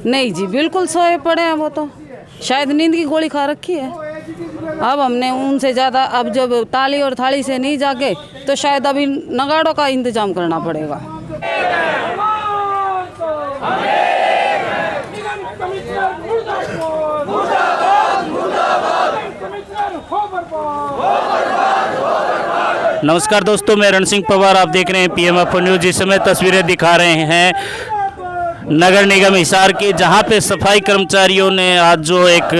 नहीं जी, बिल्कुल सोए पड़े हैं वो तो, शायद नींद की गोली खा रखी है। अब हमने उनसे ज़्यादा, अब जब ताली और थाली से नहीं जागे तो शायद अभी नगाड़ों का इंतजाम करना पड़ेगा। नमस्कार दोस्तों, मैं रण सिंह पवार, आप देख रहे हैं PMF न्यूज़। इस समय तस्वीरें दिखा रहे हैं नगर निगम हिसार की, जहां पे सफाई कर्मचारियों ने आज जो एक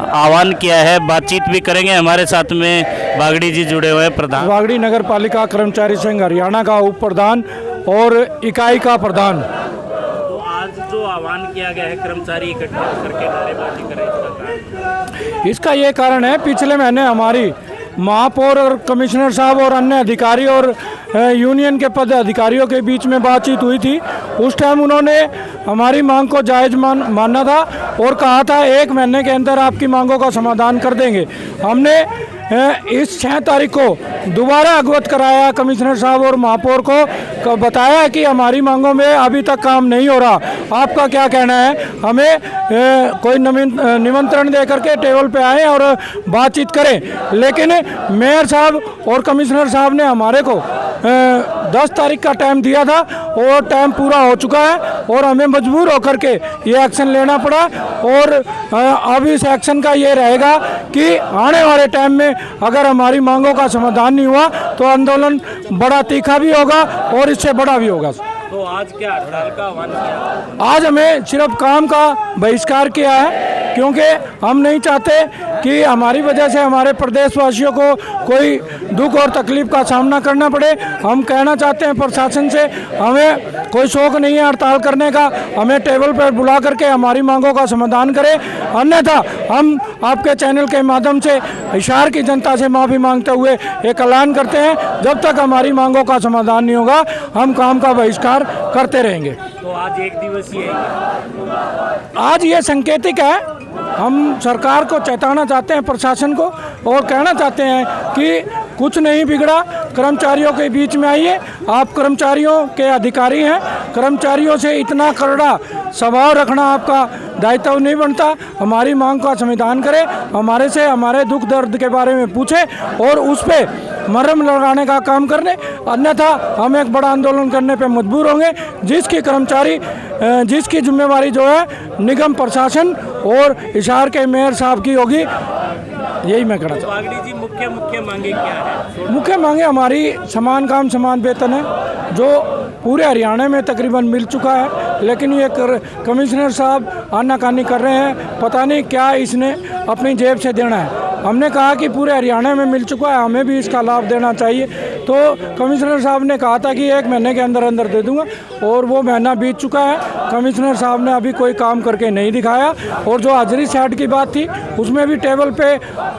आह्वान किया है, बातचीत भी करेंगे। हमारे साथ में बागड़ी जी जुड़े हुए हैं, प्रधान बागड़ी नगर पालिका कर्मचारी संघ हरियाणा का उप प्रधान और इकाई का प्रधान। तो आज जो आह्वान किया गया है कर्मचारी इकट्ठा करके नारेबाजी करें, इसका ये कारण है, पिछले महीने हमारी महापौर और कमिश्नर साहब और अन्य अधिकारी और यूनियन के पद अधिकारियों के बीच में बातचीत हुई थी। उस टाइम उन्होंने हमारी मांग को जायज़ माना था और कहा था 1 महीने के अंदर आपकी मांगों का समाधान कर देंगे। हमने इस 6 तारीख को दोबारा अवगत कराया कमिश्नर साहब और महापौर को बताया कि हमारी मांगों में अभी तक काम नहीं हो रहा, आपका क्या कहना है, हमें कोई निमंत्रण दे करके टेबल पे आए और बातचीत करें। लेकिन मेयर साहब और कमिश्नर साहब ने हमारे को 10 तारीख का टाइम दिया था और टाइम पूरा हो चुका है और हमें मजबूर होकर के ये एक्शन लेना पड़ा। और अब इस एक्शन का ये रहेगा कि आने वाले टाइम में अगर हमारी मांगों का समाधान नहीं हुआ तो आंदोलन बड़ा तीखा भी होगा और इससे बड़ा भी होगा। तो आज क्या हड़ताल का आह्वान किया? आज हमें सिर्फ काम का बहिष्कार किया है, क्योंकि हम नहीं चाहते कि हमारी वजह से हमारे प्रदेशवासियों को कोई दुख और तकलीफ का सामना करना पड़े। हम कहना चाहते हैं प्रशासन से, हमें कोई शौक नहीं है हड़ताल करने का, हमें टेबल पर बुला करके हमारी मांगों का समाधान करें। अन्यथा हम आपके चैनल के माध्यम से हिसार की जनता से माफ़ी मांगते हुए एक ऐलान करते हैं, जब तक हमारी मांगों का समाधान नहीं होगा हम काम का बहिष्कार करते रहेंगे। तो आज 1 दिवसीय है, आज ये संकेतिक है, हम सरकार को चेताना चाहते हैं, प्रशासन को, और कहना चाहते हैं कि कुछ नहीं बिगड़ा, कर्मचारियों के बीच में आइए, आप कर्मचारियों के अधिकारी हैं, कर्मचारियों से इतना करड़ा स्वभाव रखना आपका दायित्व नहीं बनता। हमारी मांग का समाधान करें, हमारे से हमारे दुख दर्द के बारे में पूछें और उस पर मरहम लगाने का काम करने, अन्यथा हम एक बड़ा आंदोलन करने पे मजबूर होंगे, जिसकी जिम्मेवारी जो है निगम प्रशासन और हिसार के मेयर साहब की होगी। यही मैं कहना चाहता हूँ। बागड़ी जी, मुख्य मांगे क्या है? मुख्य मांगे हमारी समान काम समान वेतन है, जो पूरे हरियाणा में तकरीबन मिल चुका है। लेकिन ये कमिश्नर साहब आनाकानी कर रहे हैं, पता नहीं क्या इसने अपनी जेब से देना है। हमने कहा कि पूरे हरियाणा में मिल चुका है, हमें भी इसका लाभ देना चाहिए। तो कमिश्नर साहब ने कहा था कि 1 महीने के अंदर अंदर दे दूंगा, और वो महीना बीत चुका है, कमिश्नर साहब ने अभी कोई काम करके नहीं दिखाया। और जो हाजिरी सेट की बात थी, उसमें भी टेबल पे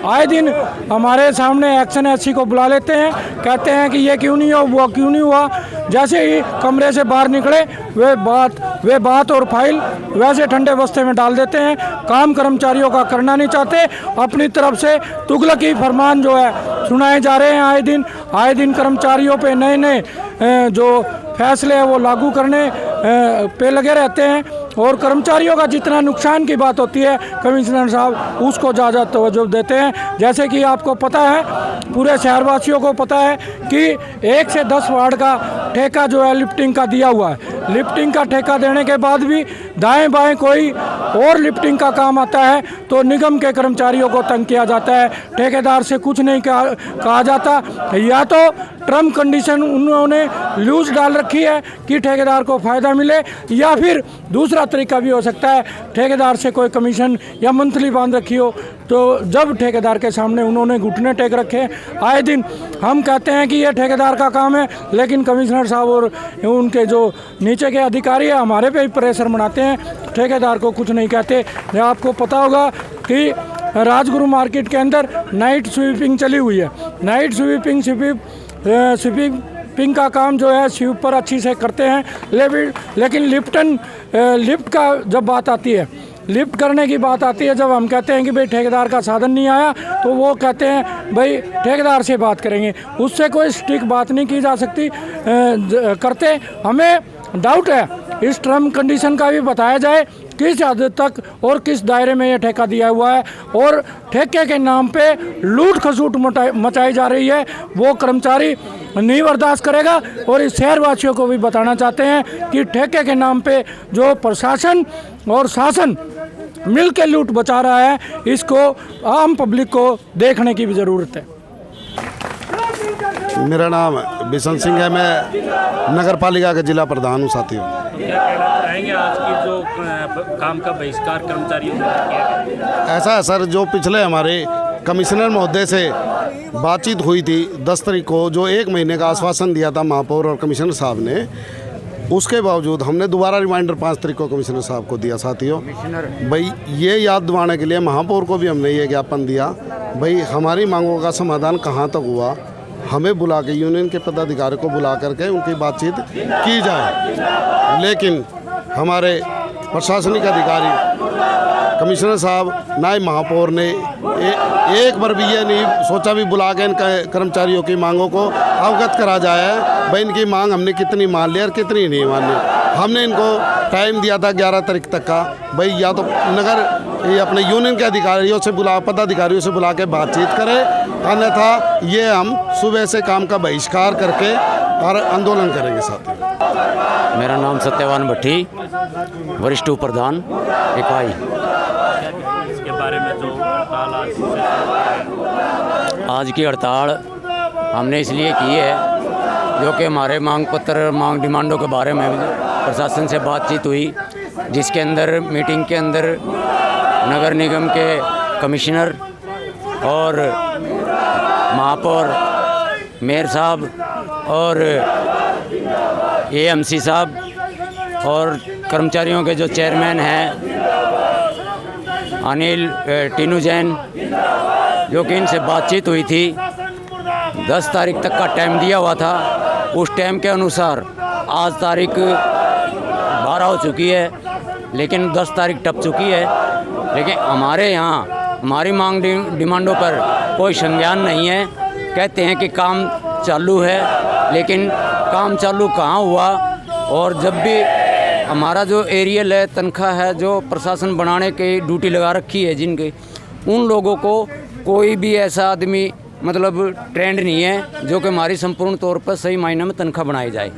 आए दिन हमारे सामने एक्शन एससी को बुला लेते हैं, कहते हैं कि ये क्यों नहीं हुआ, वो क्यों नहीं हुआ। जैसे ही कमरे से बाहर निकले वे बात और फाइल वैसे ठंडे बस्ते में डाल देते हैं। काम कर्मचारियों का करना नहीं चाहते, अपनी तरफ से तुगलकी फरमान जो है सुनाए जा रहे हैं। आए दिन कर्मचारियों पे नए जो फैसले हैं वो लागू करने पे लगे रहते हैं, और कर्मचारियों का जितना नुकसान की बात होती है कमिश्नर साहब उसको ज़्यादा तवज्जो देते हैं। जैसे कि आपको पता है, पूरे शहरवासियों को पता है कि 1 से 10 वार्ड का ठेका जो है लिफ्टिंग का दिया हुआ है। लिफ्टिंग का ठेका देने के बाद भी दाएं बाएं कोई और लिफ्टिंग का काम आता है तो निगम के कर्मचारियों को तंग किया जाता है, ठेकेदार से कुछ नहीं कहा जाता। या तो टर्म कंडीशन उन्होंने लूज डाल रखी है कि ठेकेदार को फ़ायदा मिले, या फिर दूसरा तरीका भी हो सकता है, ठेकेदार से कोई कमीशन या मंथली बांध रखी हो। तो जब ठेकेदार के सामने उन्होंने घुटने टेक रखे, आए दिन हम कहते हैं कि ये ठेकेदार का काम है, लेकिन कमिश्नर साहब और उनके जो नीचे के अधिकारी है हमारे पे ही प्रेशर बनाते हैं, ठेकेदार को कुछ नहीं कहते। आपको पता होगा कि राजगुरु मार्केट के अंदर नाइट स्वीपिंग चली हुई है। नाइट स्वीपिंग का काम जो है स्वीपर अच्छी से करते हैं, लेकिन लिफ्ट का जब बात आती है, लिफ्ट करने की बात आती है, जब हम कहते हैं कि भाई ठेकेदार का साधन नहीं आया, तो वो कहते हैं भाई ठेकेदार से बात करेंगे, उससे कोई स्ट्रिक्ट बात नहीं की जा सकती करते। हमें डाउट है, इस टर्म कंडीशन का भी बताया जाए किस हद तक और किस दायरे में ये ठेका दिया हुआ है और ठेके के नाम पे लूट खसूट मचाई जा रही है, वो कर्मचारी नहीं बर्दाश्त करेगा। और इस शहरवासियों को भी बताना चाहते हैं कि ठेके के नाम पे जो प्रशासन और शासन मिल के लूट बचा रहा है, इसको आम पब्लिक को देखने की भी ज़रूरत है। मेरा नाम बिशन सिंह है, मैं नगर पालिका का जिला प्रधान हूँ साथियों। क्या कहना चाहेंगे आज की जो काम का बहिष्कार कर्मचारियों ने किया गया? ऐसा है सर, जो पिछले हमारे कमिश्नर महोदय से बातचीत हुई थी 10 तारीख को, जो 1 महीने का आश्वासन दिया था महापौर और कमिश्नर साहब ने, उसके बावजूद हमने दोबारा रिमाइंडर 5 तारीख को कमिश्नर साहब को दिया साथियों। भाई ये याद दिलाने के लिए महापौर को भी हमने ये ज्ञापन दिया, भाई हमारी मांगों का समाधान कहाँ तक हुआ, हमें बुला के यूनियन के पदाधिकारी को बुला करके उनकी बातचीत की जाए। लेकिन हमारे प्रशासनिक अधिकारी कमिश्नर साहब नायब महापौर ने एक बार भी ये नहीं सोचा भी बुला के इन कर्मचारियों की मांगों को अवगत करा जाए भाई इनकी मांग हमने कितनी मान ली और कितनी नहीं मान ली। हमने इनको टाइम दिया था 11 तारीख तक का, भाई या तो नगर ये अपने यूनियन के अधिकारियों से पदाधिकारियों से बुला के बातचीत करें, अन्यथा ये हम सुबह से काम का बहिष्कार करके और आंदोलन करेंगे साथियों। मेरा नाम सत्यवान भट्टी, वरिष्ठ उप प्रधान इकाई। इसके बारे में जो हड़ताल आज की हड़ताल हमने इसलिए की है जो कि हमारे मांग डिमांडों के बारे में प्रशासन से बातचीत हुई, जिसके अंदर मीटिंग के अंदर नगर निगम के कमिश्नर और महापौर, मेयर साहब और एएमसी साहब और कर्मचारियों के जो चेयरमैन हैं अनिल टीनू जैन, जो कि इनसे बातचीत हुई थी। 10 तारीख तक का टाइम दिया हुआ था, उस टाइम के अनुसार आज तारीख 12 हो चुकी है, लेकिन 10 तारीख टप चुकी है। लेकिन हमारे यहाँ हमारी मांग डिमांडों पर कोई संज्ञान नहीं है। कहते हैं कि काम चालू है, लेकिन काम चालू कहाँ हुआ। और जब भी हमारा जो एरियल है, तनख्वाह है, जो प्रशासन बनाने की ड्यूटी लगा रखी है जिनके, उन लोगों को कोई भी ऐसा आदमी मतलब ट्रेंड नहीं है जो कि हमारी संपूर्ण तौर पर सही मायने में तनख्वाह बनाई जाए।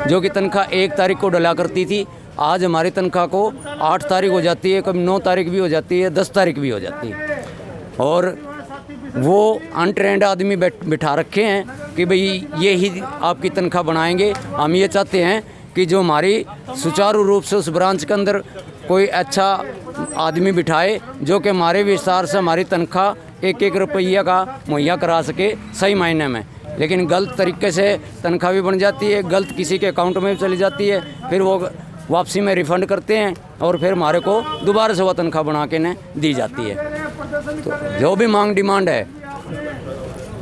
जो कि तनख्वाह 1 तारीख को डला करती थी, आज हमारी तनख्वाह को 8 तारीख हो जाती है, कभी 9 तारीख भी हो जाती है, 10 तारीख भी हो जाती है। और वो अनट्रेंड आदमी बिठा रखे हैं कि भाई ये ही आपकी तनख्वाह बनाएंगे। हम ये चाहते हैं कि जो हमारी सुचारू रूप से उस ब्रांच के अंदर कोई अच्छा आदमी बिठाए जो कि हमारे विस्तार से हमारी तनख्वाह 1-1 रुपया का मुहैया करा सके सही मायने में। लेकिन गलत तरीके से तनख्वाह भी बन जाती है, गलत किसी के अकाउंट में भी चली जाती है, फिर वो वापसी में रिफ़ंड करते हैं और फिर हमारे को दोबारा से वो तनख्वाह बना के ने दी जाती है। तो जो भी मांग डिमांड है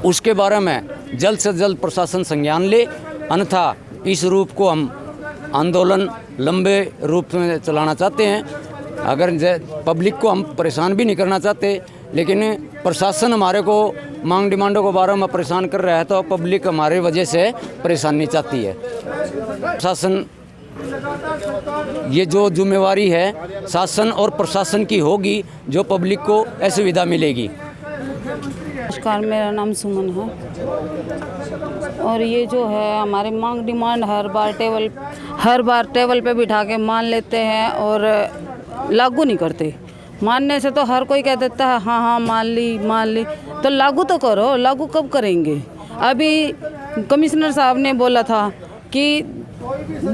उसके बारे में जल्द से जल्द प्रशासन संज्ञान ले, अन्यथा इस रूप को हम आंदोलन लंबे रूप में चलाना चाहते हैं। अगर पब्लिक को हम परेशान भी नहीं करना चाहते, लेकिन प्रशासन हमारे को मांग डिमांडों के बारे में परेशान कर रहा है, तो पब्लिक हमारे वजह से परेशानी चाहती है। प्रशासन ये जो जिम्मेवारी है शासन और प्रशासन की होगी, जो पब्लिक को असुविधा मिलेगी। नमस्कार, मेरा नाम सुमन है और ये जो है हमारी मांग डिमांड हर बार टेबल पे बिठा के मान लेते हैं और लागू नहीं करते। मानने से तो हर कोई कह देता है हाँ हाँ मान ली, तो लागू तो करो। लागू कब करेंगे? अभी कमिश्नर साहब ने बोला था कि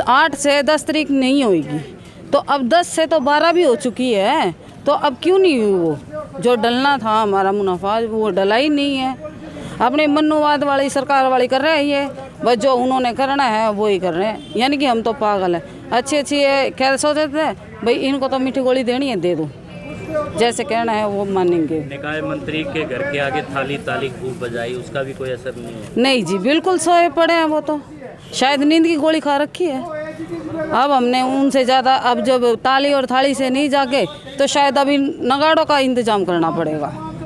8 से 10 तारीख नहीं होगी, तो अब 10 से तो 12 भी हो चुकी है, तो अब क्यों नहीं हुई? वो जो डलना था हमारा मुनाफा वो डला ही नहीं है। अपने मनुवाद वाली सरकार वाली कर रहे हैं ये, बस जो उन्होंने करना है वो ही कर रहे हैं। यानी कि हम तो पागल हैं। अच्छी खैर सोचते थे भाई इनको तो मीठी गोली देनी है, दे दो, जैसे कहना है वो मानेंगे। निकाय मंत्री के घर के आगे थाली ताली खूब बजाई, उसका भी कोई असर नहीं है? नहीं जी, बिल्कुल सोए पड़े हैं वो तो, शायद नींद की गोली खा रखी है। अब हमने उनसे ज़्यादा, अब जब ताली और थाली से नहीं जागे तो शायद अभी नगाड़ों का इंतजाम करना पड़ेगा।